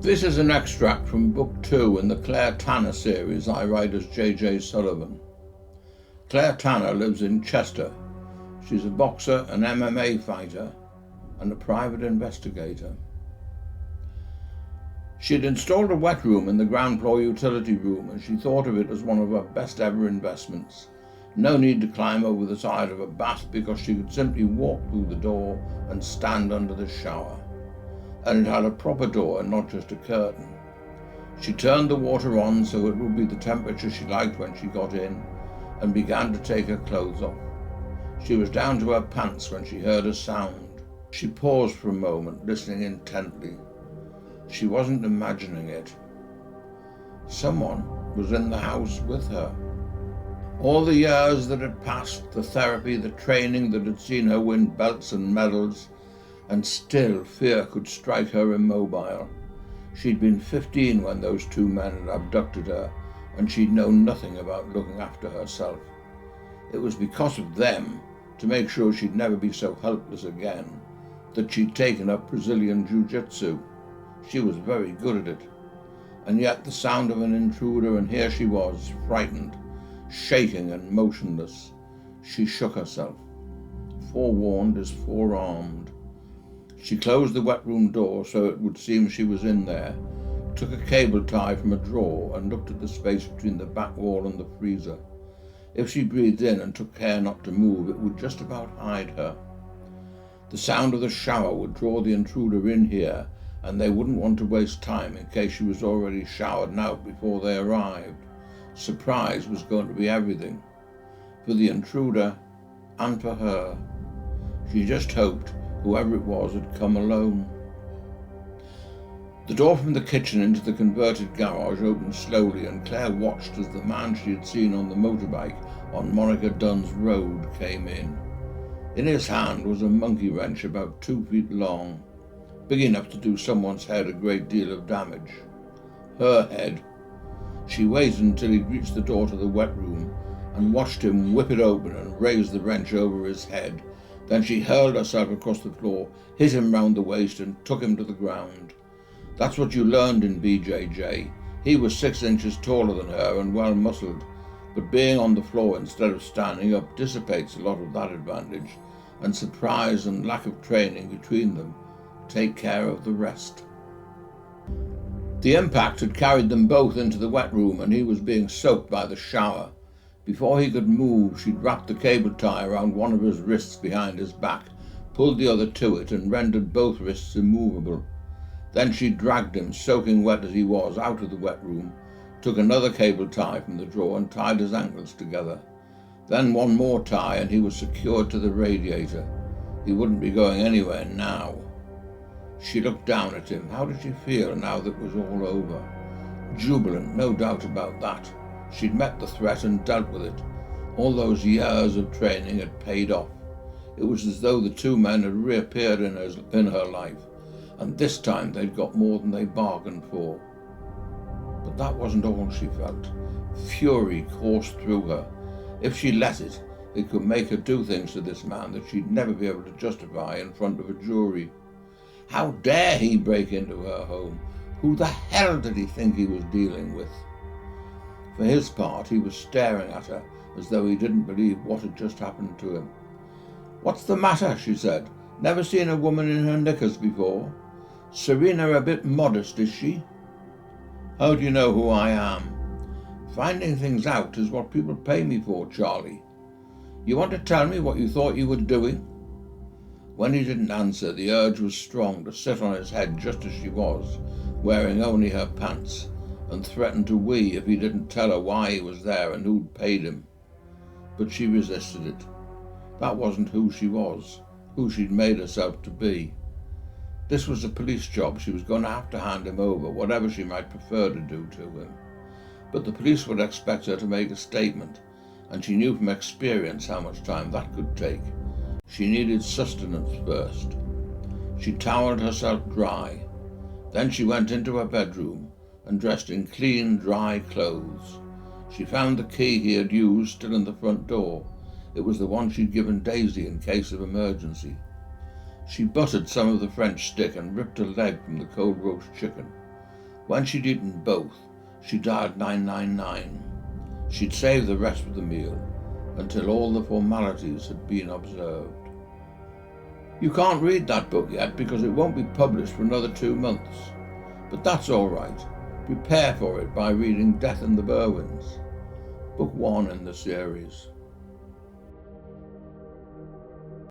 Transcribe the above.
This is an extract from Book 2 in the Claire Tanner series I write as J.J. Sullivan. Claire Tanner lives in Chester. She's a boxer, an MMA fighter, and a private investigator. She'd installed a wet room in the ground floor utility room, and she thought of it as one of her best ever investments. No need to climb over the side of a bath because she could simply walk through the door and stand under the shower. And it had a proper door and not just a curtain. She turned the water on so it would be the temperature she liked when she got in, and began to take her clothes off. She was down to her pants when she heard a sound. She paused for a moment, listening intently. She wasn't imagining it. Someone was in the house with her. All the years that had passed, the therapy, the training that had seen her win belts and medals, and still fear could strike her immobile. She'd been 15 when those two men had abducted her, and she'd known nothing about looking after herself. It was because of them, to make sure she'd never be so helpless again, that she'd taken up Brazilian jiu-jitsu. She was very good at it. And yet the sound of an intruder, and here she was, frightened, shaking and motionless. She shook herself. Forewarned is forearmed. She closed the wet room door so it would seem she was in there, took a cable tie from a drawer and looked at the space between the back wall and the freezer. If she breathed in and took care not to move, it would just about hide her. The sound of the shower would draw the intruder in here, and they wouldn't want to waste time in case she was already showered and out before they arrived. Surprise was going to be everything, for the intruder and for her. She just hoped whoever it was had come alone. The door from the kitchen into the converted garage opened slowly, and Claire watched as the man she had seen on the motorbike on Monica Dunn's road came in. In his hand was a monkey wrench about 2 feet long, big enough to do someone's head a great deal of damage. Her head. She waited until he'd reached the door to the wet room and watched him whip it open and raise the wrench over his head. Then she hurled herself across the floor, hit him round the waist and took him to the ground. That's what you learned in BJJ. He was 6 inches taller than her and well muscled, but being on the floor instead of standing up dissipates a lot of that advantage, and surprise and lack of training between them take care of the rest. The impact had carried them both into the wet room, and he was being soaked by the shower. Before he could move, she'd wrapped the cable tie around one of his wrists behind his back, pulled the other to it, and rendered both wrists immovable. Then she dragged him, soaking wet as he was, out of the wet room, took another cable tie from the drawer and tied his ankles together. Then one more tie, and he was secured to the radiator. He wouldn't be going anywhere now. She looked down at him. How did she feel now that it was all over? Jubilant, no doubt about that. She'd met the threat and dealt with it. All those years of training had paid off. It was as though the two men had reappeared in her life, and this time they'd got more than they bargained for. But that wasn't all she felt. Fury coursed through her. If she let it, it could make her do things to this man that she'd never be able to justify in front of a jury. How dare he break into her home? Who the hell did he think he was dealing with? For his part, he was staring at her as though he didn't believe what had just happened to him. "What's the matter?" she said. "Never seen a woman in her knickers before. Serena a bit modest, is she?" "How do you know who I am?" "Finding things out is what people pay me for, Charlie. You want to tell me what you thought you were doing?" When he didn't answer, the urge was strong to sit on his head just as she was, wearing only her pants, and threaten to wee if he didn't tell her why he was there and who'd paid him. But she resisted it. That wasn't who she was, who she'd made herself to be. This was a police job. She was going to have to hand him over, whatever she might prefer to do to him. But the police would expect her to make a statement, and she knew from experience how much time that could take. She needed sustenance first. She toweled herself dry. Then she went into her bedroom and dressed in clean, dry clothes. She found the key he had used still in the front door. It was the one she'd given Daisy in case of emergency. She buttered some of the French stick and ripped a leg from the cold roast chicken. When she'd eaten both, she dialed 999. She'd save the rest of the meal until all the formalities had been observed. You can't read that book yet because it won't be published for another 2 months. But that's all right. Prepare for it by reading Death in the Berwins, book 1 in the series.